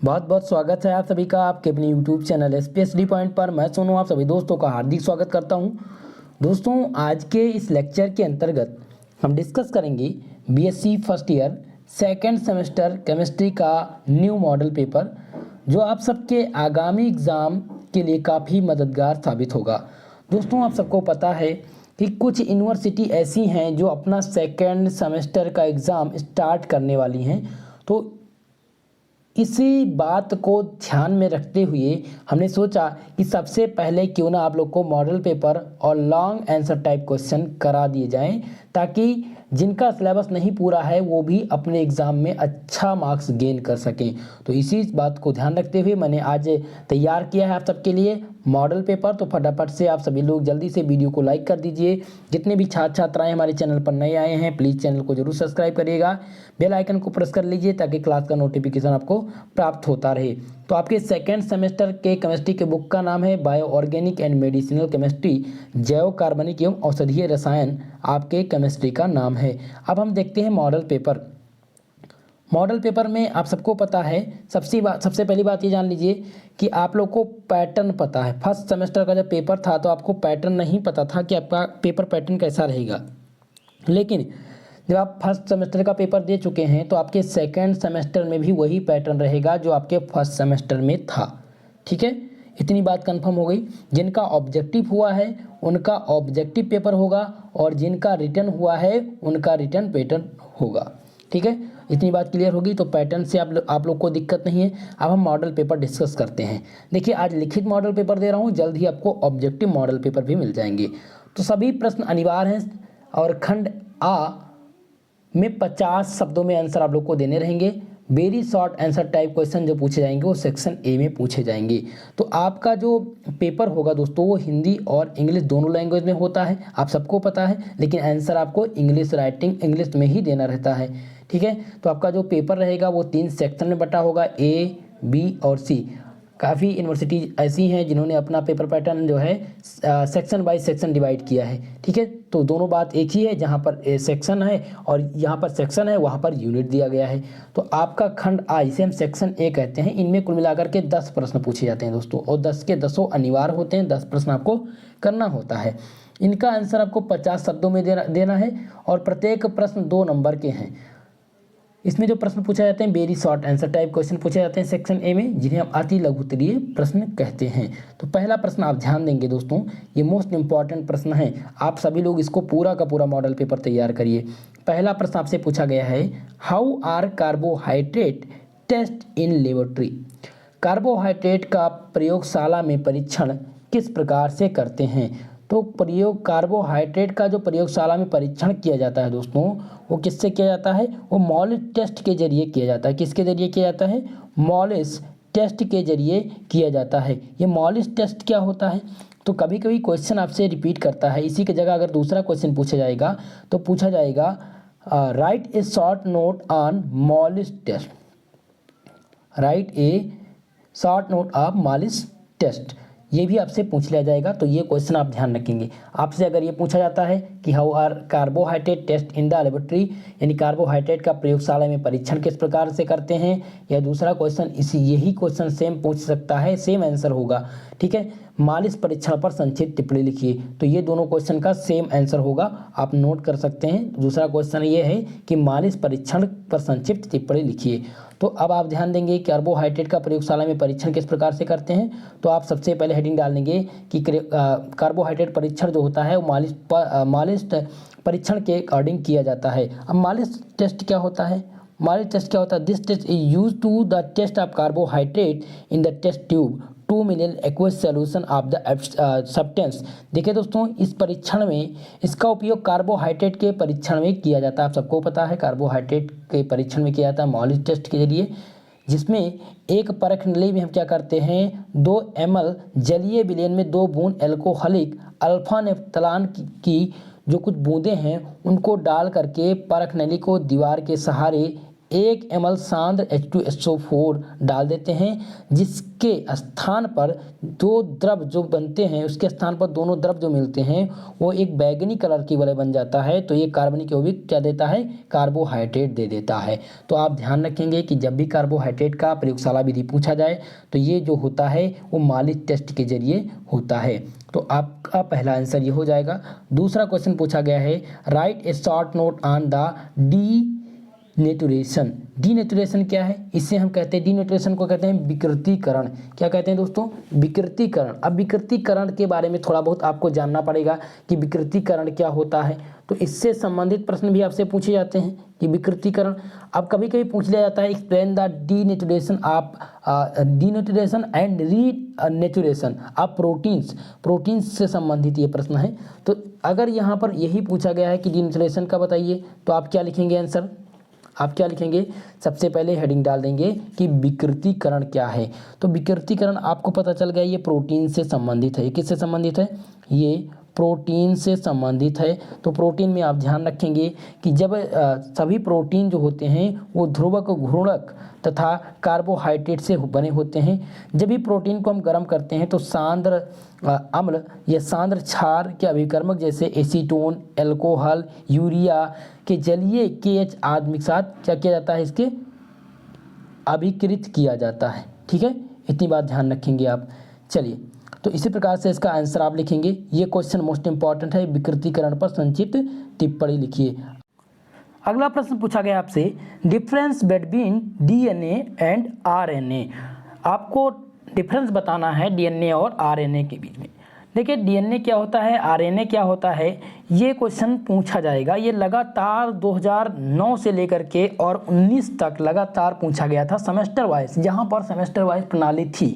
बहुत बहुत स्वागत है आप सभी का आपके अपने यूट्यूब चैनल एसपीएसडी पॉइंट पर। मैं सोनू आप सभी दोस्तों का हार्दिक स्वागत करता हूं। दोस्तों, आज के इस लेक्चर के अंतर्गत हम डिस्कस करेंगे BSc first year second semester chemistry का न्यू मॉडल पेपर, जो आप सबके आगामी एग्ज़ाम के लिए काफ़ी मददगार साबित होगा। दोस्तों, आप सबको पता है कि कुछ यूनिवर्सिटी ऐसी हैं जो अपना सेकेंड सेमेस्टर का एग्ज़ाम स्टार्ट करने वाली हैं। तो इसी बात को ध्यान में रखते हुए हमने सोचा कि सबसे पहले क्यों ना आप लोग को मॉडल पेपर और लॉन्ग आंसर टाइप क्वेश्चन करा दिए जाएं, ताकि जिनका सिलेबस नहीं पूरा है वो भी अपने एग्ज़ाम में अच्छा मार्क्स गेन कर सकें। तो इसी बात को ध्यान रखते हुए मैंने आज तैयार किया है आप सबके लिए मॉडल पेपर। तो फटाफट से आप सभी लोग जल्दी से वीडियो को लाइक कर दीजिए। जितने भी छात्र छात्राएं हमारे चैनल पर नए आए हैं, प्लीज़ चैनल को जरूर सब्सक्राइब करिएगा, बेल आइकन को प्रेस कर लीजिए ताकि क्लास का नोटिफिकेशन आपको प्राप्त होता रहे। तो आपके सेकेंड सेमेस्टर के केमिस्ट्री के बुक का नाम है bio organic and medicinal chemistry, जैव कार्बनिक एवं औषधीय रसायन आपके केमिस्ट्री का नाम है। अब हम देखते हैं मॉडल पेपर। मॉडल पेपर में आप सबको पता है, सबसे पहली बात ये जान लीजिए कि आप लोग को पैटर्न पता है। फर्स्ट सेमेस्टर का जब पेपर था तो आपको पैटर्न नहीं पता था कि आपका पेपर पैटर्न कैसा रहेगा, लेकिन जब आप फर्स्ट सेमेस्टर का पेपर दे चुके हैं तो आपके सेकेंड सेमेस्टर में भी वही पैटर्न रहेगा जो आपके फर्स्ट सेमेस्टर में था। ठीक है, इतनी बात कंफर्म हो गई। जिनका ऑब्जेक्टिव हुआ है उनका ऑब्जेक्टिव पेपर होगा और जिनका रिटर्न हुआ है उनका रिटर्न पैटर्न होगा। ठीक है, इतनी बात क्लियर होगी। तो पैटर्न से आप लोग को दिक्कत नहीं है। अब हम मॉडल पेपर डिस्कस करते हैं। देखिए, आज लिखित मॉडल पेपर दे रहा हूँ, जल्द ही आपको ऑब्जेक्टिव मॉडल पेपर भी मिल जाएंगे। तो सभी प्रश्न अनिवार्य हैं और खंड आ में 50 शब्दों में आंसर आप लोग को देने रहेंगे। Very short answer type question जो पूछे जाएंगे वो सेक्शन ए में पूछे जाएंगे। तो आपका जो पेपर होगा दोस्तों वो हिंदी और इंग्लिश दोनों लैंग्वेज में होता है, आप सबको पता है, लेकिन आंसर आपको इंग्लिश राइटिंग इंग्लिश में ही देना रहता है। ठीक है, तो आपका जो पेपर रहेगा वो 3 सेक्शन में बटा होगा, ए, बी और सी। काफ़ी यूनिवर्सिटी ऐसी हैं जिन्होंने अपना पेपर पैटर्न जो है सेक्शन बाय सेक्शन डिवाइड किया है। ठीक है, तो दोनों बात एक ही है, जहाँ पर सेक्शन है और यहाँ पर सेक्शन है वहाँ पर यूनिट दिया गया है। तो आपका खंड आ, इसे हम सेक्शन ए कहते हैं, इनमें कुल मिलाकर के 10 प्रश्न पूछे जाते हैं दोस्तों, और 10 के 10 अनिवार्य होते हैं। 10 प्रश्न आपको करना होता है। इनका आंसर आपको 50 शब्दों में देना है और प्रत्येक प्रश्न 2 नंबर के हैं। इसमें जो प्रश्न पूछे जाते हैं very short answer type question पूछे जाते हैं सेक्शन ए में, जिन्हें हम अति लघुत्तरीय प्रश्न कहते हैं। तो पहला प्रश्न आप ध्यान देंगे दोस्तों, ये मोस्ट इंपॉर्टेंट प्रश्न है। आप सभी लोग इसको पूरा का पूरा मॉडल पेपर तैयार करिए। पहला प्रश्न आपसे पूछा गया है, how are carbohydrate test in laboratory. Carbohydrate का प्रयोगशाला में परीक्षण किस प्रकार से करते हैं। तो कार्बोहाइड्रेट का जो प्रयोगशाला में परीक्षण किया जाता है दोस्तों, वो किससे किया जाता है, वो मॉलिस टेस्ट के जरिए किया जाता है। किसके जरिए किया जाता है, मॉलिस टेस्ट के जरिए किया जाता है। ये मॉलिस टेस्ट क्या होता है, तो कभी कभी क्वेश्चन आपसे रिपीट करता है, इसी की जगह अगर दूसरा क्वेश्चन पूछा जाएगा तो पूछा जाएगा write a short note on Molisch test, write a short note of Molisch test, ये भी आपसे पूछ लिया जाएगा। तो ये क्वेश्चन आप ध्यान रखेंगे। आपसे अगर ये पूछा जाता है कि how are carbohydrate test in the laboratory, यानी कार्बोहाइड्रेट का प्रयोगशाला में परीक्षण किस प्रकार से करते हैं, या दूसरा क्वेश्चन यही क्वेश्चन सेम पूछ सकता है, सेम आंसर होगा। ठीक है, मालिश परीक्षण पर संक्षिप्त टिप्पणी लिखिए। तो ये दोनों क्वेश्चन का सेम आंसर होगा, आप नोट कर सकते हैं। दूसरा क्वेश्चन ये है कि मालिश परीक्षण पर संक्षिप्त टिप्पणी लिखिए। तो अब आप ध्यान देंगे कार्बोहाइड्रेट का प्रयोगशाला में परीक्षण किस प्रकार से करते हैं। तो आप सबसे पहले हेडिंग डाल देंगे कि कार्बोहाइड्रेट परीक्षण जो होता है वो मालिश परीक्षण के अकॉर्डिंग किया जाता है। अब मालिश टेस्ट क्या होता है, मालिश टेस्ट क्या होता है, this test is use to the test of carbohydrate in the test tube 2 million aqueous solution of the substance. देखिए दोस्तों, इस परीक्षण में इसका उपयोग कार्बोहाइड्रेट के परीक्षण में किया जाता है। आप सबको पता है कार्बोहाइड्रेट के परीक्षण में किया जाता है मॉलिस टेस्ट के जरिए, जिसमें एक परख नली में हम क्या करते हैं, 2 ml जलीय विलयन में 2 बूंद एल्कोहलिक अल्फा नेफ्थलान की जो कुछ बूंदें हैं उनको डाल करके परख नली को दीवार के सहारे 1 ml सांद्र H2SO4 डाल देते हैं, जिसके स्थान पर दो द्रव जो बनते हैं, उसके स्थान पर दोनों द्रव जो मिलते हैं वो एक बैंगनी कलर की वाले बन जाता है, तो ये कार्बनिक यौगिक क्या देता है, कार्बोहाइड्रेट दे देता है। तो आप ध्यान रखेंगे कि जब भी कार्बोहाइड्रेट का प्रयोगशाला विधि पूछा जाए तो ये जो होता है वो मालिस टेस्ट के जरिए होता है। तो आपका पहला आंसर ये हो जाएगा। दूसरा क्वेश्चन पूछा गया है, right a short note on the denaturation. Denaturation क्या है, इससे हम कहते हैं, डीनेचुरेशन को कहते हैं विकृतीकरण। क्या कहते हैं दोस्तों, विकृतीकरण। अब विकृतीकरण के बारे में थोड़ा बहुत आपको जानना पड़ेगा कि विकृतीकरण क्या होता है। तो इससे संबंधित प्रश्न भी आपसे पूछे जाते हैं कि विकृतीकरण। अब कभी कभी पूछ लिया जाता है, explain the denaturation of denaturation and renaturation of proteins से संबंधित ये प्रश्न है। तो अगर यहाँ पर यही पूछा गया है कि डीनेचुरेशन का बताइए, तो आप क्या लिखेंगे आंसर, आप क्या लिखेंगे, सबसे पहले हेडिंग डाल देंगे कि विकृतीकरण क्या है। तो विकृतीकरण आपको पता चल गया ये प्रोटीन से संबंधित है। किससे संबंधित है, ये प्रोटीन से संबंधित है। तो प्रोटीन में आप ध्यान रखेंगे कि जब सभी प्रोटीन जो होते हैं वो ध्रुवक, घूर्णक तथा कार्बोहाइड्रेट से बने होते हैं। जब भी प्रोटीन को हम गर्म करते हैं तो सांद्र अम्ल या सांद्र क्षार के अभिकर्मक जैसे एसीटोन, एल्कोहल, यूरिया के जलीय KH आदि के साथ क्या किया जाता है, इसके अभिकृत किया जाता है। ठीक है, इतनी बात ध्यान रखेंगे आप। चलिए, तो इसी प्रकार से इसका आंसर आप लिखेंगे। ये क्वेश्चन मोस्ट इंपॉर्टेंट है, विकृतीकरण पर संक्षिप्त टिप्पणी लिखिए। अगला प्रश्न पूछा गया आपसे, difference between DNA and RNA। आपको डिफरेंस बताना है DNA और RNA के बीच में। देखिए DNA क्या होता है, RNA क्या होता है, ये क्वेश्चन पूछा जाएगा। ये लगातार 2009 से लेकर के और 19 तक लगातार पूछा गया था सेमेस्टर वाइज, जहाँ पर सेमेस्टर वाइज प्रणाली थी।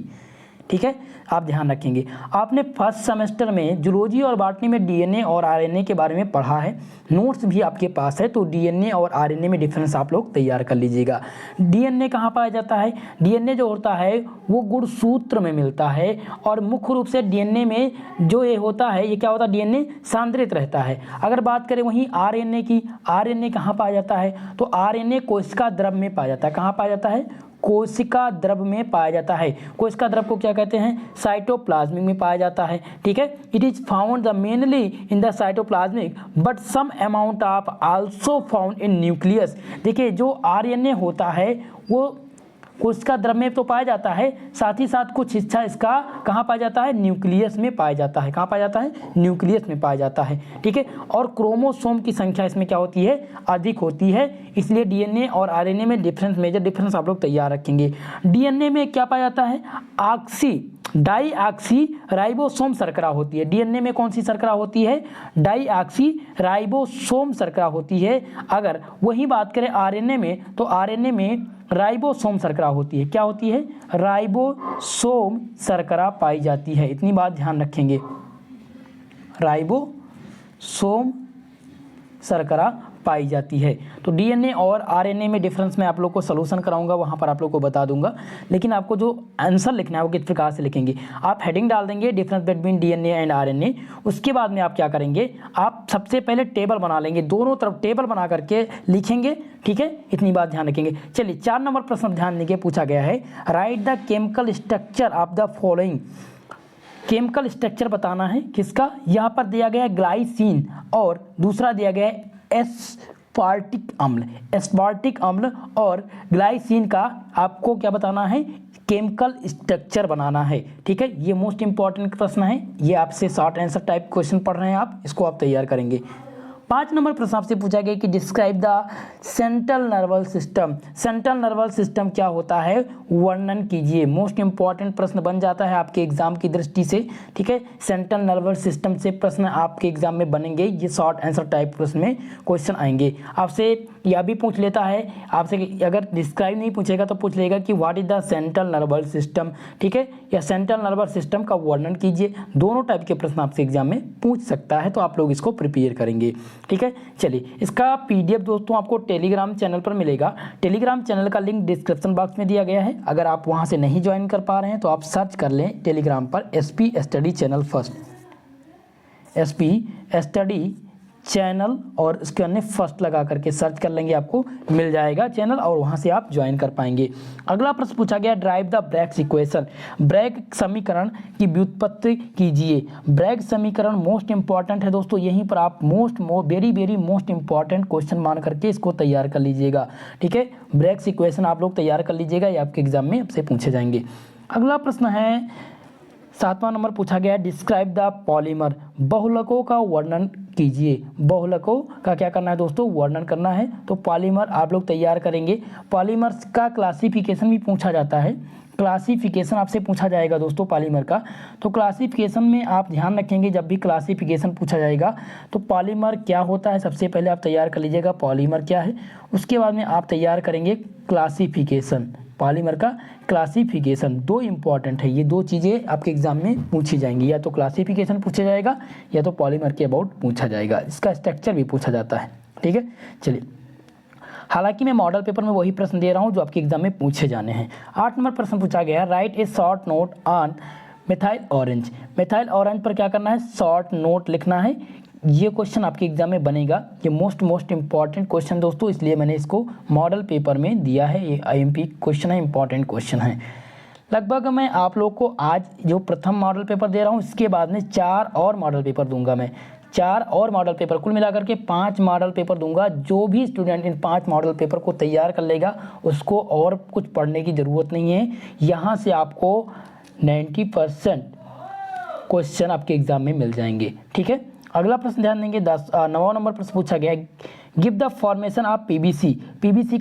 ठीक है, आप ध्यान रखेंगे। आपने फर्स्ट सेमेस्टर में जूलॉजी और बॉटनी में DNA और RNA के बारे में पढ़ा है, नोट्स भी आपके पास है। तो DNA और RNA में डिफरेंस आप लोग तैयार कर लीजिएगा। DNA कहाँ पाया जाता है, DNA जो होता है वो गुणसूत्र में मिलता है, और मुख्य रूप से DNA में जो ये होता है, ये क्या होता है, DNA सांद्रित रहता है। अगर बात करें वहीं RNA की, RNA कहाँ पाया जाता है, तो RNA कोशिका द्रव में पाया जाता है। कहाँ पाया जाता है, कोशिका द्रव में पाया जाता है। कोशिका द्रव को क्या कहते हैं, साइटोप्लाज्मिक में पाया जाता है। ठीक है, it is found the mainly in the cytoplasmic but some amount of also found in nucleus. देखिए जो RNA होता है वो कोशिका द्रव में तो पाया जाता है, साथ ही साथ कुछ हिस्सा इसका कहाँ पाया जाता है, न्यूक्लियस में पाया जाता है। कहाँ पाया जाता है, न्यूक्लियस में पाया जाता है। ठीक है, और क्रोमोसोम की संख्या इसमें क्या होती है, अधिक होती है। इसलिए DNA और RNA में डिफरेंस, मेजर डिफरेंस आप लोग तैयार रखेंगे। DNA में क्या पाया जाता है, डाईऑक्सी राइबोसोम शर्करा होती है। DNA में कौन सी शर्करा होती है, डाईऑक्सी राइबोसोम शर्करा होती है। अगर वही बात करें RNA में, तो RNA में राइबोसोम शर्करा होती है। क्या होती है, राइबोसोम शर्करा पाई जाती है। इतनी बात ध्यान रखेंगे, राइबोसोम शर्करा पाई जाती है। तो DNA और RNA में डिफरेंस मैं आप लोग को सलूशन कराऊंगा, वहाँ पर आप लोग को बता दूंगा। लेकिन आपको जो आंसर लिखना है वो किस प्रकार से लिखेंगे, आप हेडिंग डाल देंगे difference between DNA and RNA। उसके बाद में आप क्या करेंगे, आप सबसे पहले टेबल बना लेंगे, दोनों तरफ टेबल बना करके लिखेंगे। ठीक है, इतनी बात ध्यान रखेंगे। चलिए 4 नंबर प्रश्न ध्यान देंगे, पूछा गया है, right the chemical structure of the following. Chemical structure बताना है किसका, यहाँ पर दिया गया है ग्लाइसिन और दूसरा दिया गया है एस्पार्टिक अम्ल। एस्पार्टिक अम्ल और ग्लाइसिन का आपको क्या बताना है, केमिकल स्ट्रक्चर बनाना है। ठीक है, ये मोस्ट इंपॉर्टेंट प्रश्न है, ये आपसे शॉर्ट आंसर टाइप क्वेश्चन पढ़ रहे हैं आप, इसको आप तैयार करेंगे। 5 नंबर प्रश्न आपसे पूछा गया कि describe the central nervous system. Central nervous system क्या होता है, वर्णन कीजिए। मोस्ट इंपॉर्टेंट प्रश्न बन जाता है आपके एग्जाम की दृष्टि से। ठीक है, सेंट्रल नर्वस सिस्टम से प्रश्न आपके एग्जाम में बनेंगे, ये शॉर्ट आंसर टाइप प्रश्न में क्वेश्चन आएंगे। आपसे यह भी पूछ लेता है, आपसे अगर डिस्क्राइब नहीं पूछेगा तो पूछ लेगा कि what is the central nervous system. ठीक है, या सेंट्रल नर्वस सिस्टम का वर्णन कीजिए। दोनों टाइप के प्रश्न आपसे एग्जाम में पूछ सकता है, तो आप लोग इसको प्रिपेयर करेंगे। ठीक है, चलिए इसका PDF दोस्तों आपको टेलीग्राम चैनल पर मिलेगा। टेलीग्राम चैनल का लिंक डिस्क्रिप्शन बॉक्स में दिया गया है। अगर आप वहां से नहीं ज्वाइन कर पा रहे हैं तो आप सर्च कर लें टेलीग्राम पर SP study channel first, SP study channel और उसके अन्य फर्स्ट लगा करके सर्च कर लेंगे, आपको मिल जाएगा चैनल और वहां से आप ज्वाइन कर पाएंगे। अगला प्रश्न पूछा गया, drive the Bragg's equation, Bragg समीकरण की व्युत्पत्ति कीजिए। ब्रैग समीकरण मोस्ट इंपॉर्टेंट है दोस्तों, यहीं पर आप वेरी मोस्ट इंपॉर्टेंट क्वेश्चन मान करके इसको तैयार कर लीजिएगा। ठीक है, ब्रैग्स इक्वेशन आप लोग तैयार कर लीजिएगा, ये आपके एग्जाम में आपसे पूछे जाएंगे। अगला प्रश्न है 7वां नंबर पूछा गया, डिस्क्राइब द पॉलीमर, बहुलकों का वर्णन कीजिए। बहुलकों का क्या करना है दोस्तों, वर्णन करना है। तो पॉलीमर आप लोग तैयार करेंगे। पॉलीमर्स का क्लासिफिकेशन भी पूछा जाता है, क्लासिफिकेशन आपसे पूछा जाएगा दोस्तों पॉलीमर का। तो क्लासिफिकेशन में आप ध्यान रखेंगे, जब भी क्लासिफिकेशन पूछा जाएगा तो पॉलीमर क्या होता है सबसे पहले आप तैयार कर लीजिएगा, पॉलीमर क्या है। उसके बाद में आप तैयार करेंगे क्लासिफिकेशन, पॉलीमर का क्लासिफिकेशन। दो इंपॉर्टेंट है, ये दो चीज़ें आपके एग्जाम में पूछी जाएंगी, या तो क्लासिफिकेशन पूछा जाएगा या तो पॉलीमर के अबाउट पूछा जाएगा। इसका स्ट्रक्चर भी पूछा जाता है। ठीक है, चलिए, हालांकि मैं मॉडल पेपर में वही प्रश्न दे रहा हूं जो आपके एग्जाम में पूछे जाने हैं। 8 नंबर प्रश्न पूछा गया, right a short note on methyl orange. Methyl orange पर क्या करना है, शॉर्ट नोट लिखना है। ये क्वेश्चन आपके एग्जाम में बनेगा, ये मोस्ट इंपॉर्टेंट क्वेश्चन दोस्तों, इसलिए मैंने इसको मॉडल पेपर में दिया है। ये IMP क्वेश्चन है, इंपॉर्टेंट क्वेश्चन है। लगभग मैं आप लोग को आज जो प्रथम मॉडल पेपर दे रहा हूँ, इसके बाद में 4 और मॉडल पेपर दूंगा मैं, 4 और मॉडल पेपर, कुल मिलाकर के 5 मॉडल पेपर दूंगा। जो भी स्टूडेंट इन 5 मॉडल पेपर को तैयार कर लेगा उसको और कुछ पढ़ने की ज़रूरत नहीं है। यहाँ से आपको 90% क्वेश्चन आपके एग्जाम में मिल जाएंगे। ठीक है, अगला प्रश्न ध्यान देंगे, 9वां नंबर प्रश्न पूछा गया, give the formation of PVC। PVC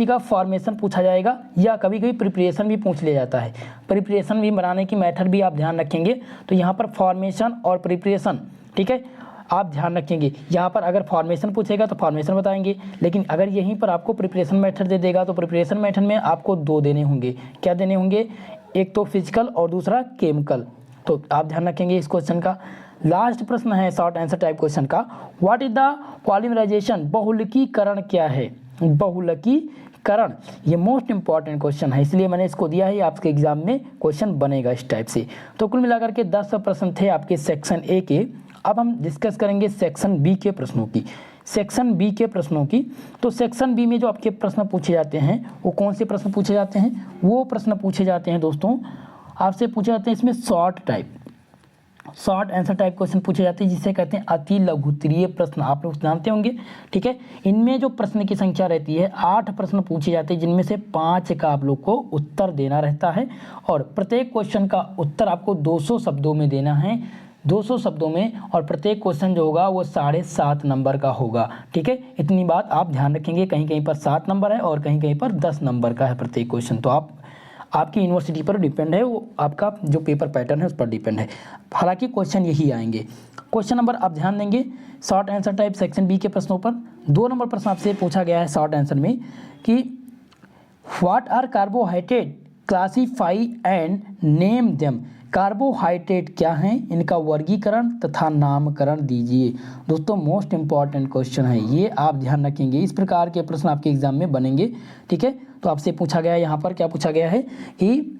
का फॉर्मेशन पूछा जाएगा, या कभी कभी प्रिपरेशन भी पूछ लिया जाता है। प्रिपरेशन भी बनाने की मेथड भी आप ध्यान रखेंगे। तो यहाँ पर फॉर्मेशन और प्रिपरेशन, ठीक है, आप ध्यान रखेंगे। यहाँ पर अगर फॉर्मेशन पूछेगा तो फॉर्मेशन बताएंगे, लेकिन अगर यहीं पर आपको प्रिपरेशन मेथड दे देगा तो प्रिपरेशन मेथड में आपको 2 देने होंगे। क्या देने होंगे, एक तो फिजिकल और दूसरा केमिकल। तो आप ध्यान रखेंगे इस क्वेश्चन का। लास्ट प्रश्न है शॉर्ट आंसर टाइप क्वेश्चन का, व्हाट इज द पॉलीमराइजेशन, बहुलकीकरण क्या है। बहुलकीकरण ये मोस्ट इंपॉर्टेंट क्वेश्चन है, इसलिए मैंने इसको दिया है, आपके एग्जाम में क्वेश्चन बनेगा इस टाइप से। तो कुल मिलाकर के 10 प्रश्न थे आपके सेक्शन ए के। अब हम डिस्कस करेंगे सेक्शन बी के प्रश्नों की। सेक्शन बी के प्रश्नों की, तो सेक्शन बी में जो आपके प्रश्न पूछे जाते हैं वो कौन से प्रश्न पूछे जाते हैं, वो प्रश्न पूछे जाते हैं दोस्तों, आपसे पूछे जाते हैं इसमें शॉर्ट आंसर टाइप क्वेश्चन पूछे जाते हैं, जिसे कहते हैं अति लघुत्तरीय प्रश्न। आप लोग जानते होंगे। ठीक है, इनमें जो प्रश्न की संख्या रहती है 8 प्रश्न पूछे जाते हैं, जिनमें से 5 का आप लोग को उत्तर देना रहता है, और प्रत्येक क्वेश्चन का उत्तर आपको 200 शब्दों में देना है, 200 शब्दों में, और प्रत्येक क्वेश्चन जो होगा वो 7.5 नंबर का होगा। ठीक है, इतनी बात आप ध्यान रखेंगे। कहीं कहीं पर 7 नंबर है और कहीं कहीं पर 10 नंबर का है प्रत्येक क्वेश्चन। तो आपकी यूनिवर्सिटी पर डिपेंड है, वो आपका जो पेपर पैटर्न है उस पर डिपेंड है। हालांकि क्वेश्चन यही आएंगे। क्वेश्चन नंबर आप ध्यान देंगे short answer type section B के प्रश्नों पर। 2 नंबर प्रश्न आपसे पूछा गया है शॉर्ट आंसर में कि what are carbohydrate, classify and name them. Carbohydrate क्या हैं, इनका वर्गीकरण तथा नामकरण दीजिए। दोस्तों मोस्ट इंपॉर्टेंट क्वेश्चन है ये, आप ध्यान रखेंगे। इस प्रकार के प्रश्न आपके एग्जाम में बनेंगे। ठीक है, तो आपसे पूछा गया है, यहाँ पर क्या पूछा गया है कि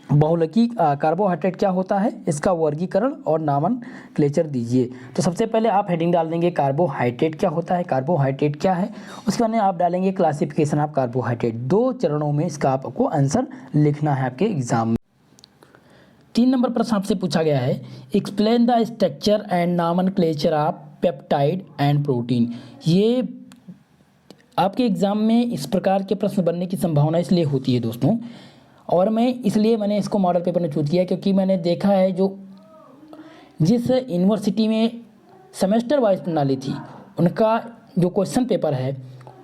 बहुलकी कार्बोहाइड्रेट क्या होता है, इसका वर्गीकरण और नामनक्लेचर दीजिए। तो सबसे पहले आप हेडिंग डाल देंगे कार्बोहाइड्रेट क्या होता है, कार्बोहाइड्रेट क्या है। उसके बाद में आप डालेंगे क्लासिफिकेशन ऑफ कार्बोहाइड्रेट। 2 चरणों में इसका आपको आंसर लिखना है आपके एग्जाम में। 3 नंबर प्रश्न आपसे पूछा गया है, explain the structure and nomenclature of peptide and protein. ये आपके एग्जाम में इस प्रकार के प्रश्न बनने की संभावना इसलिए होती है दोस्तों, और मैंने इसको मॉडल पेपर में चूज किया क्योंकि मैंने देखा है जिस यूनिवर्सिटी में सेमेस्टर वाइज प्रणाली थी उनका जो क्वेश्चन पेपर है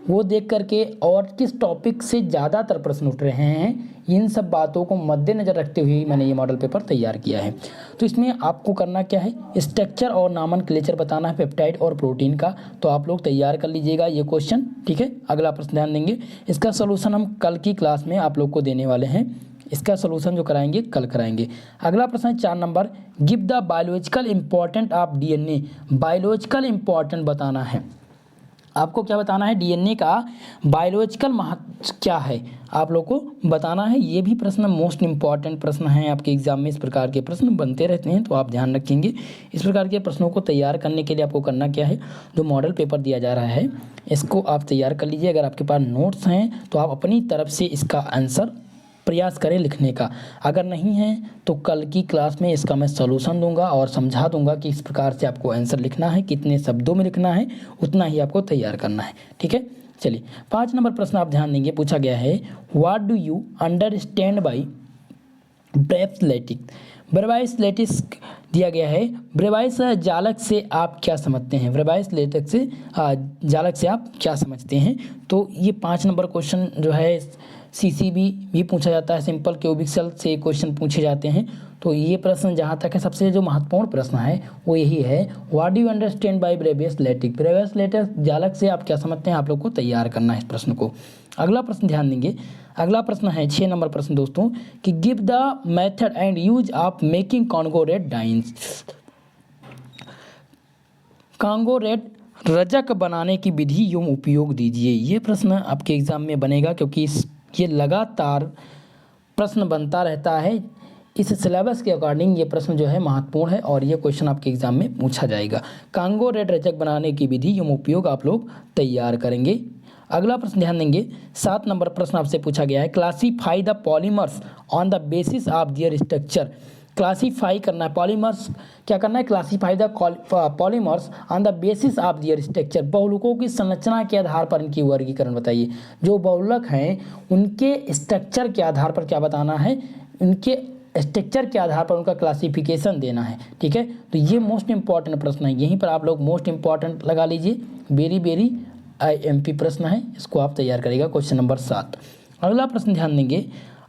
वो देख करके और किस टॉपिक से ज़्यादातर प्रश्न उठ रहे हैं, इन सब बातों को मद्देनज़र रखते हुए मैंने ये मॉडल पेपर तैयार किया है। तो इसमें आपको करना क्या है, स्ट्रक्चर और नामनक्लेचर बताना है पेप्टाइड और प्रोटीन का। तो आप लोग तैयार कर लीजिएगा ये क्वेश्चन। ठीक है, अगला प्रश्न ध्यान देंगे, इसका सोल्यूशन हम कल की क्लास में आप लोग को देने वाले हैं। इसका सोल्यूशन जो कराएंगे कल कराएंगे। अगला प्रश्न है 4 number, give the biological important of DNA। Biological important बताना है। आपको क्या बताना है, डीएनए का बायोलॉजिकल महत्व क्या है आप लोग को बताना है। ये भी प्रश्न मोस्ट इंपॉर्टेंट प्रश्न है आपके एग्जाम में। इस प्रकार के प्रश्न बनते रहते हैं तो आप ध्यान रखेंगे। इस प्रकार के प्रश्नों को तैयार करने के लिए आपको करना क्या है, जो मॉडल पेपर दिया जा रहा है इसको आप तैयार कर लीजिए। अगर आपके पास नोट्स हैं तो आप अपनी तरफ से इसका आंसर प्रयास करें लिखने का। अगर नहीं है तो कल की क्लास में इसका मैं सॉल्यूशन दूंगा और समझा दूंगा कि इस प्रकार से आपको आंसर लिखना है, कितने शब्दों में लिखना है, उतना ही आपको तैयार करना है। ठीक है, चलिए 5 नंबर प्रश्न आप ध्यान देंगे। पूछा गया है what do you understand by Bravais lattice. Bravais lattice दिया गया है, ब्रेवाइस जालक से आप क्या समझते हैं, ब्रेवाइसलेटिक से जालक से आप क्या समझते हैं। तो ये 5 नंबर क्वेश्चन जो है सीसीबी भी पूछा जाता है, सिंपल क्यूबिकल से क्वेश्चन पूछे जाते हैं। तो ये प्रश्न जहाँ तक है सबसे जो महत्वपूर्ण प्रश्न है वो यही है, what do you understand by Bravais lattice. Bravais lattice जालक से आप क्या समझते हैं, आप लोग को तैयार करना है इस प्रश्न को। अगला प्रश्न ध्यान देंगे, अगला प्रश्न है 6 नंबर प्रश्न दोस्तों कि give the method and use of making Congo red dice. Congo red Rajak बनाने की विधि एवं उपयोग दीजिए। ये प्रश्न आपके एग्जाम में बनेगा क्योंकि ये लगातार प्रश्न बनता रहता है। इस सिलेबस के अकॉर्डिंग ये प्रश्न जो है महत्वपूर्ण है और ये क्वेश्चन आपके एग्जाम में पूछा जाएगा। कॉन्गो रेड रजक बनाने की विधि एवं उपयोग आप लोग तैयार करेंगे। अगला प्रश्न ध्यान देंगे, 7 नंबर प्रश्न आपसे पूछा गया है, classify the polymers on the basis of their structure. Classify करना है, पॉलीमर्स क्या करना है, classify the polymers on the basis of their structure. बहुलकों की संरचना के आधार पर इनकी वर्गीकरण बताइए। जो बहुलक हैं उनके स्ट्रक्चर के आधार पर क्या बताना है, उनके स्ट्रक्चर के आधार पर उनका क्लासिफिकेशन देना है। ठीक है, तो ये मोस्ट इंपॉर्टेंट प्रश्न है, यहीं पर आप लोग मोस्ट इंपॉर्टेंट लगा लीजिए। वेरी IMP प्रश्न है, इसको आप तैयार करेगा क्वेश्चन नंबर 7। अगला प्रश्न ध्यान देंगे,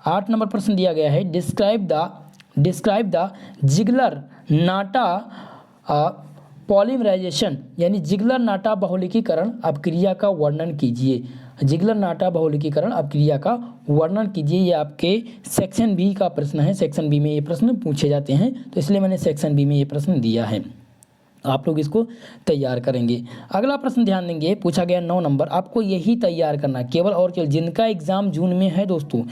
8 नंबर प्रश्न दिया गया है, describe the Ziegler Natta polymerization, यानी जिगलर नाटा बहुलकीकरण अपक्रिया का वर्णन कीजिए। जिगलर नाटा बहुलकीकरण अपक्रिया का वर्णन कीजिए, ये आपके सेक्शन बी का प्रश्न है। सेक्शन बी में ये प्रश्न पूछे जाते हैं तो इसलिए मैंने सेक्शन बी में ये प्रश्न दिया है, आप लोग इसको तैयार करेंगे। अगला प्रश्न ध्यान देंगे, पूछा गया 9 नंबर, आपको यही तैयार करना केवल और केवल जिनका एग्ज़ाम जून में है दोस्तों,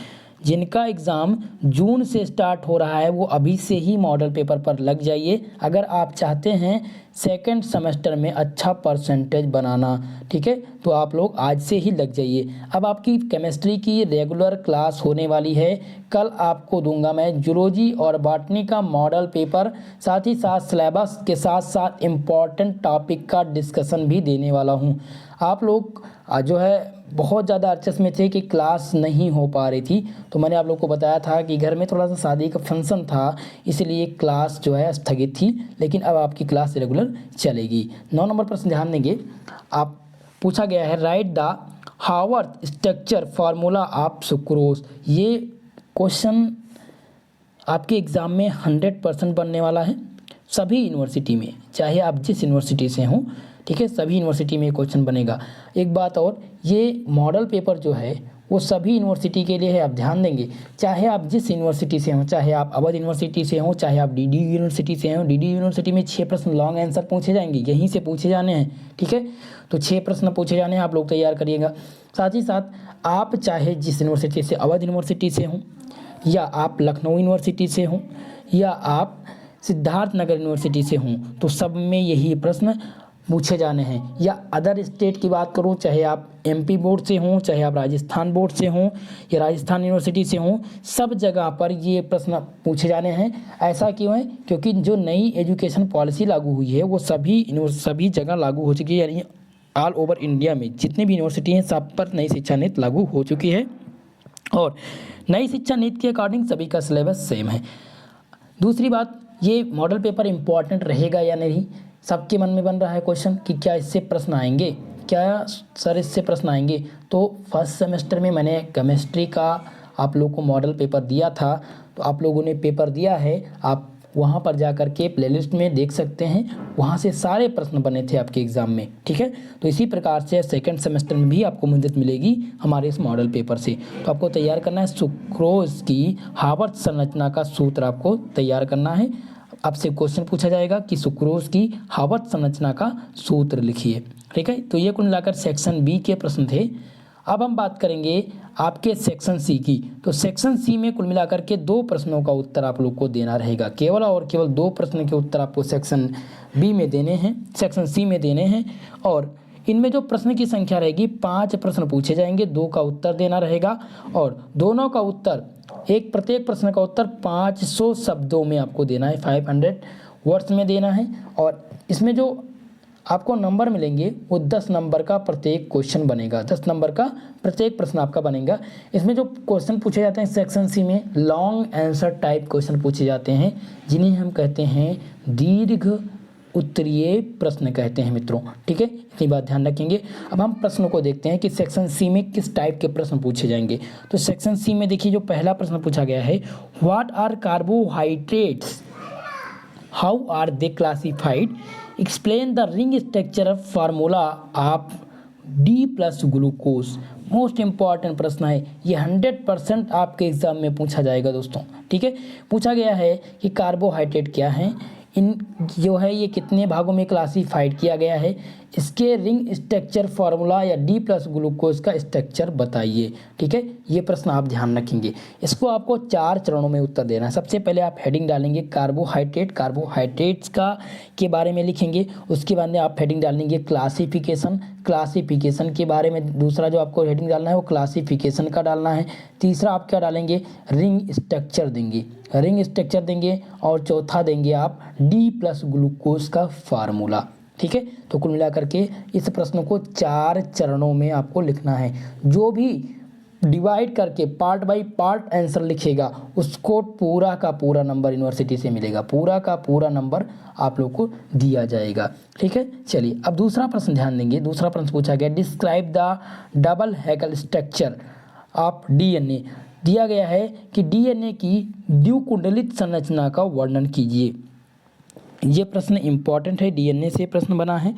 जिनका एग्ज़ाम जून से स्टार्ट हो रहा है वो अभी से ही मॉडल पेपर पर लग जाइए। अगर आप चाहते हैं सेकंड सेमेस्टर में अच्छा परसेंटेज बनाना, ठीक है, तो आप लोग आज से ही लग जाइए। अब आपकी केमिस्ट्री की रेगुलर क्लास होने वाली है, कल आपको दूंगा मैं जूलॉजी और बॉटनी का मॉडल पेपर, साथ ही साथ सिलेबस के साथ साथ इम्पॉर्टेंट टॉपिक का डिस्कशन भी देने वाला हूँ। आप लोग जो है बहुत ज़्यादा अर्चस में थे कि क्लास नहीं हो पा रही थी, तो मैंने आप लोग को बताया था कि घर में थोड़ा सा शादी का फंक्शन था, इसलिए क्लास जो है स्थगित थी, लेकिन अब आपकी क्लास रेगुलर चलेगी। 9 नंबर प्रश्न ध्यान देंगे, आप पूछा गया है, right the Haworth structure formula of sucrose. ये क्वेश्चन आपके एग्ज़ाम में 100% बनने वाला है सभी यूनिवर्सिटी में, चाहे आप जिस यूनिवर्सिटी से हों, ठीक है, सभी यूनिवर्सिटी में क्वेश्चन बनेगा। एक बात और, ये मॉडल पेपर जो है वो सभी यूनिवर्सिटी के लिए है, आप ध्यान देंगे, चाहे आप जिस यूनिवर्सिटी से हों, चाहे आप अवध यूनिवर्सिटी से हों, चाहे आप DD यूनिवर्सिटी से हों। DD यूनिवर्सिटी में 6 प्रश्न लॉन्ग आंसर पूछे जाएंगे, यहीं से पूछे जाने हैं, ठीक है, तो 6 प्रश्न पूछे जाने हैं, आप लोग तैयार करिएगा। साथ ही साथ आप चाहे जिस यूनिवर्सिटी से, अवध यूनिवर्सिटी से हों, या आप लखनऊ यूनिवर्सिटी से हों, या आप सिद्धार्थनगर यूनिवर्सिटी से हों, तो सब में यही प्रश्न पूछे जाने हैं। या अदर स्टेट की बात करूं, चाहे आप MP बोर्ड से हों, चाहे आप राजस्थान बोर्ड से हों या राजस्थान यूनिवर्सिटी से हों, सब जगह पर ये प्रश्न पूछे जाने हैं। ऐसा क्यों है, क्योंकि जो नई एजुकेशन पॉलिसी लागू हुई है वो सभी जगह लागू हो चुकी है, यानी ऑल ओवर इंडिया में जितने भी यूनिवर्सिटी हैं सब पर नई शिक्षा नीति लागू हो चुकी है और नई शिक्षा नीति के अकॉर्डिंग सभी का सिलेबस सेम है। दूसरी बात, ये मॉडल पेपर इम्पॉर्टेंट रहेगा या नहीं, सबके मन में बन रहा है क्वेश्चन कि क्या इससे प्रश्न आएंगे, क्या सर इससे प्रश्न आएंगे। तो फर्स्ट सेमेस्टर में मैंने केमिस्ट्री का आप लोग को मॉडल पेपर दिया था, तो आप लोगों ने पेपर दिया है, आप वहाँ पर जा कर के प्लेलिस्ट में देख सकते हैं, वहाँ से सारे प्रश्न बने थे आपके एग्ज़ाम में, ठीक है। तो इसी प्रकार से सेकंड सेमेस्टर में भी आपको मदद मिलेगी हमारे इस मॉडल पेपर से। तो आपको तैयार करना है सुक्रोज की हावर्थ संरचना का सूत्र, आपको तैयार करना है। आपसे क्वेश्चन पूछा जाएगा कि सुक्रोज की हावर्थ संरचना का सूत्र लिखिए। ठीक है। तो ये कुल मिलाकर सेक्शन बी के प्रश्न थे। अब हम बात करेंगे आपके सेक्शन सी की। तो सेक्शन सी में कुल मिलाकर के 2 प्रश्नों का उत्तर आप लोग को देना रहेगा, केवल और केवल 2 प्रश्न के उत्तर आपको सेक्शन बी में देने हैं, सेक्शन सी में देने हैं। और इनमें जो प्रश्न की संख्या रहेगी 5 प्रश्न पूछे जाएंगे, 2 का उत्तर देना रहेगा और दोनों का उत्तर प्रत्येक प्रश्न का उत्तर 500 शब्दों में आपको देना है, 500 वर्ड्स में देना है। और इसमें जो आपको नंबर मिलेंगे वो 10 नंबर का प्रत्येक क्वेश्चन बनेगा, 10 नंबर का प्रत्येक प्रश्न आपका बनेगा। इसमें जो क्वेश्चन पूछे जाते हैं सेक्शन सी में लॉन्ग आंसर टाइप क्वेश्चन पूछे जाते हैं, जिन्हें हम कहते हैं दीर्घ उत्तरीय प्रश्न कहते हैं मित्रों, ठीक है। इतनी बात ध्यान रखेंगे। अब हम प्रश्नों को देखते हैं कि सेक्शन सी में किस टाइप के प्रश्न पूछे जाएंगे। तो सेक्शन सी में देखिए जो पहला प्रश्न पूछा गया है, what are carbohydrates, how are they classified, explain the ring structure formula of D plus glucose. Most important प्रश्न है ये, 100% आपके एग्जाम में पूछा जाएगा दोस्तों, ठीक है। पूछा गया है कि कार्बोहाइड्रेट क्या है, इन जो है ये कितने भागों में क्लासिफाइड किया गया है, इसके रिंग स्ट्रक्चर फार्मूला या डी प्लस ग्लूकोज का स्ट्रक्चर बताइए, ठीक है। ये प्रश्न आप ध्यान रखेंगे। इसको आपको 4 चरणों में उत्तर देना है। सबसे पहले आप हेडिंग डालेंगे कार्बोहाइड्रेट, कार्बोहाइड्रेट्स का के बारे में लिखेंगे। उसके बाद में आप हेडिंग डालेंगे क्लासिफिकेशन, क्लासिफिकेशन के बारे में दूसरा जो आपको हेडिंग डालना है वो क्लासिफिकेशन का डालना है। तीसरा आप क्या डालेंगे, रिंग स्ट्रक्चर देंगे, रिंग स्ट्रक्चर देंगे। और चौथा देंगे आप डी प्लस ग्लूकोज का फार्मूला, ठीक है। तो कुल मिलाकर के इस प्रश्न को 4 चरणों में आपको लिखना है। जो भी डिवाइड करके पार्ट बाय पार्ट आंसर लिखेगा उसको पूरा का पूरा नंबर यूनिवर्सिटी से मिलेगा, पूरा का पूरा नंबर आप लोग को दिया जाएगा, ठीक है। चलिए अब दूसरा प्रश्न ध्यान देंगे। दूसरा प्रश्न पूछा गया, describe the double helical structure of DNA. दिया गया है कि डीएनए की द्विकुंडलित संरचना का वर्णन कीजिए। ये प्रश्न इंपॉर्टेंट है, डीएनए से प्रश्न बना है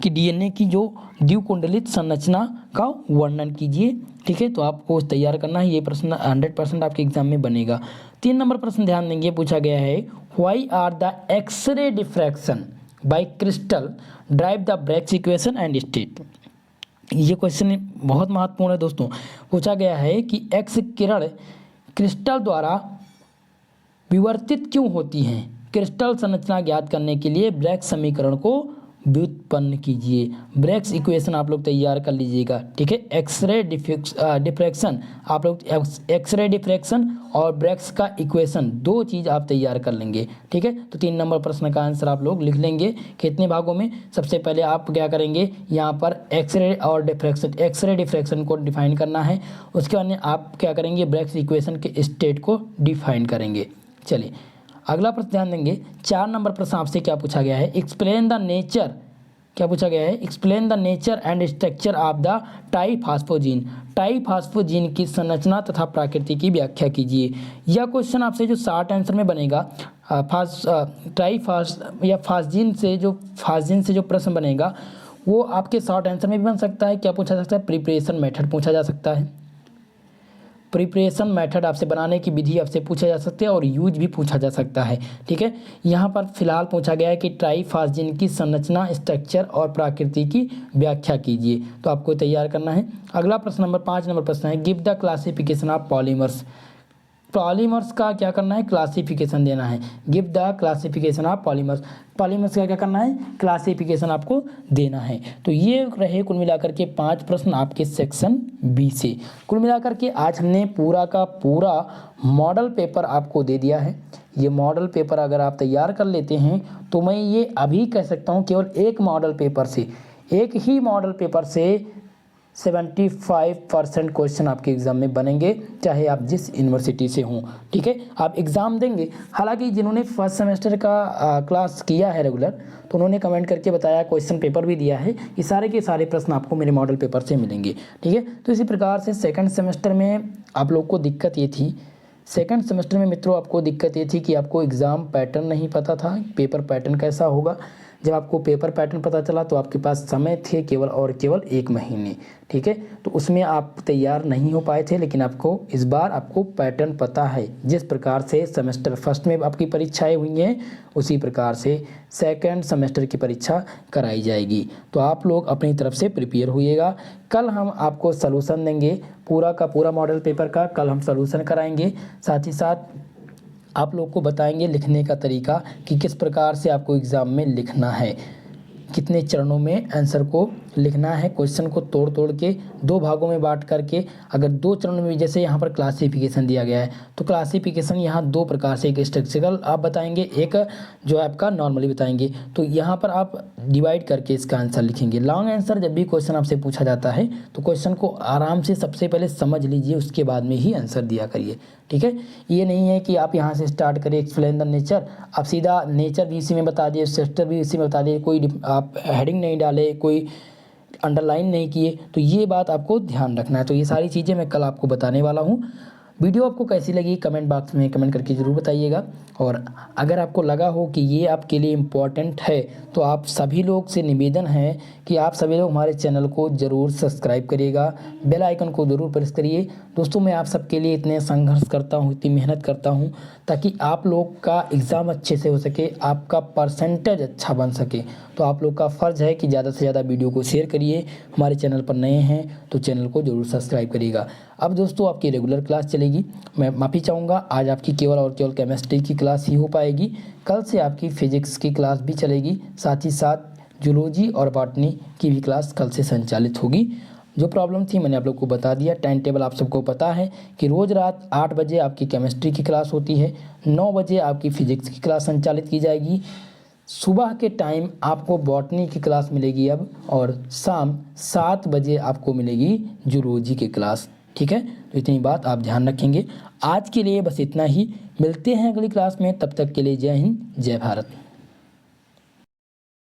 कि डीएनए की जो द्विकुंडलित संरचना का वर्णन कीजिए, ठीक है। तो आपको तैयार करना है, ये प्रश्न 100% आपके एग्जाम में बनेगा। 3 नंबर प्रश्न ध्यान देंगे। पूछा गया है, why are the X ray diffraction by crystal drive the Bragg's equation and state. ये क्वेश्चन बहुत महत्वपूर्ण है दोस्तों। पूछा गया है कि एक्स किरण क्रिस्टल द्वारा विवर्तित क्यों होती हैं, क्रिस्टल संरचना ज्ञात करने के लिए ब्रैग्स समीकरण को व्युत्पन्न कीजिए। ब्रैग्स इक्वेशन आप लोग तैयार कर लीजिएगा, ठीक है। एक्सरे डिफ्रैक्शन आप लोग एक्सरे डिफ्रैक्शन और ब्रैग्स का इक्वेशन 2 चीज़ आप तैयार कर लेंगे, ठीक है। तो 3 नंबर प्रश्न का आंसर आप लोग लिख लेंगे कितने भागों में। सबसे पहले आप क्या करेंगे, यहाँ पर एक्सरे और डिफ्रैक्शन, एक्सरे डिफ्रैक्शन को डिफाइन करना है। उसके बाद में आप क्या करेंगे, ब्रैग्स इक्वेशन के स्टेट को डिफाइन करेंगे। चलिए अगला प्रश्न ध्यान देंगे। 4 नंबर प्रश्न आपसे क्या पूछा गया है, एक्सप्लेन द नेचर, क्या पूछा गया है, explain the nature and structure of the triphosgene. Triphosgene की संरचना तथा प्रकृति की व्याख्या कीजिए। यह क्वेश्चन आपसे जो 60 आंसर में बनेगा, फास्जीन से जो प्रश्न बनेगा वो आपके 60 आंसर में भी बन सकता है। क्या पूछा जा सकता है, प्रिपरेशन मेथड पूछा जा सकता है। प्रिपरेशन मेथड आपसे बनाने की विधि आपसे पूछा जा सकता है और यूज भी पूछा जा सकता है, ठीक है। यहाँ पर फिलहाल पूछा गया है कि ट्राइफास्जिन की संरचना, स्ट्रक्चर और प्रकृति की व्याख्या कीजिए। तो आपको तैयार करना है। अगला प्रश्न नंबर 5 नंबर प्रश्न है, give the classification of polymers. Polymers का क्या करना है, क्लासिफिकेशन देना है। Give the classification of polymers, polymers का क्या करना है, क्लासिफिकेशन आपको देना है। तो ये रहे कुल मिलाकर के 5 प्रश्न आपके सेक्शन बी से। कुल मिलाकर के आज हमने पूरा का पूरा मॉडल पेपर आपको दे दिया है। ये मॉडल पेपर अगर आप तैयार कर लेते हैं तो मैं ये अभी कह सकता हूँ केवल एक मॉडल पेपर से, एक ही मॉडल पेपर से 75% क्वेश्चन आपके एग्ज़ाम में बनेंगे, चाहे आप जिस यूनिवर्सिटी से हों, ठीक है। आप एग्ज़ाम देंगे। हालांकि जिन्होंने फर्स्ट सेमेस्टर का क्लास किया है रेगुलर, तो उन्होंने कमेंट करके बताया, क्वेश्चन पेपर भी दिया है कि सारे के सारे प्रश्न आपको मेरे मॉडल पेपर से मिलेंगे, ठीक है। तो इसी प्रकार से सेकंड सेमेस्टर में आप लोग को दिक्कत ये थी, सेकंड सेमेस्टर में मित्रों आपको दिक्कत ये थी कि आपको एग्ज़ाम पैटर्न नहीं पता था, पेपर पैटर्न कैसा होगा। जब आपको पेपर पैटर्न पता चला तो आपके पास समय थे केवल और केवल 1 महीने, ठीक है। तो उसमें आप तैयार नहीं हो पाए थे, लेकिन आपको इस बार आपको पैटर्न पता है। जिस प्रकार से सेमेस्टर फर्स्ट में आपकी परीक्षाएं हुई हैं उसी प्रकार से सेकंड सेमेस्टर की परीक्षा कराई जाएगी। तो आप लोग अपनी तरफ से प्रिपेयर होइएगा। कल हम आपको सलूशन देंगे पूरा का पूरा मॉडल पेपर का, कल हम सलूशन कराएंगे। साथ ही साथ आप लोग को बताएंगे लिखने का तरीका कि किस प्रकार से आपको एग्ज़ाम में लिखना है, कितने चरणों में आंसर को लिखना है, क्वेश्चन को तोड़ तोड़ के 2 भागों में बांट करके। अगर 2 चरणों में, जैसे यहाँ पर क्लासिफिकेशन दिया गया है तो क्लासिफिकेशन यहाँ 2 प्रकार से, एक स्ट्रक्चरल आप बताएंगे, एक जो है आपका नॉर्मली बताएंगे। तो यहाँ पर आप डिवाइड करके इसका आंसर लिखेंगे। लॉन्ग आंसर जब भी क्वेश्चन आपसे पूछा जाता है तो क्वेश्चन को आराम से सबसे पहले समझ लीजिए, उसके बाद में ही आंसर दिया करिए, ठीक है। ये नहीं है कि आप यहाँ से स्टार्ट करें एक्सप्लेन द नेचर, आप सीधा नेचर भी इसी में बता दिए, स्ट्रक्चर भी इसी में बता दिए, कोई आप हेडिंग नहीं डाले, कोई अंडरलाइन नहीं किए। तो ये बात आपको ध्यान रखना है। तो ये सारी चीज़ें मैं कल आपको बताने वाला हूँ। वीडियो आपको कैसी लगी कमेंट बॉक्स में कमेंट करके ज़रूर बताइएगा। और अगर आपको लगा हो कि ये आपके लिए इम्पॉर्टेंट है तो आप सभी लोग से निवेदन है कि आप सभी लोग हमारे चैनल को ज़रूर सब्सक्राइब करिएगा, बेल आइकन को ज़रूर प्रेस करिए। दोस्तों मैं आप सबके लिए इतने संघर्ष करता हूँ, इतनी मेहनत करता हूँ ताकि आप लोग का एग्ज़ाम अच्छे से हो सके, आपका परसेंटेज अच्छा बन सके। तो आप लोग का फ़र्ज़ है कि ज़्यादा से ज़्यादा वीडियो को शेयर करिए। हमारे चैनल पर नए हैं तो चैनल को ज़रूर सब्सक्राइब करिएगा। अब दोस्तों आपकी रेगुलर क्लास चलेगी। मैं माफ़ी चाहूँगा, आज आपकी केवल और केवल केमिस्ट्री की क्लास ही हो पाएगी। कल से आपकी फिजिक्स की क्लास भी चलेगी, साथ ही साथ जूलॉजी और बॉटनी की भी क्लास कल से संचालित होगी। जो प्रॉब्लम थी मैंने आप लोग को बता दिया। टाइम टेबल आप सबको पता है कि रोज़ रात 8 बजे आपकी केमिस्ट्री की क्लास होती है, 9 बजे आपकी फ़िज़िक्स की क्लास संचालित की जाएगी, सुबह के टाइम आपको बॉटनी की क्लास मिलेगी अब, और शाम 7 बजे आपको मिलेगी जूलॉजी की क्लास, ठीक है। तो इतनी बात आप ध्यान रखेंगे। आज के लिए बस इतना ही, मिलते हैं अगली क्लास में, तब तक के लिए जय हिंद जय भारत।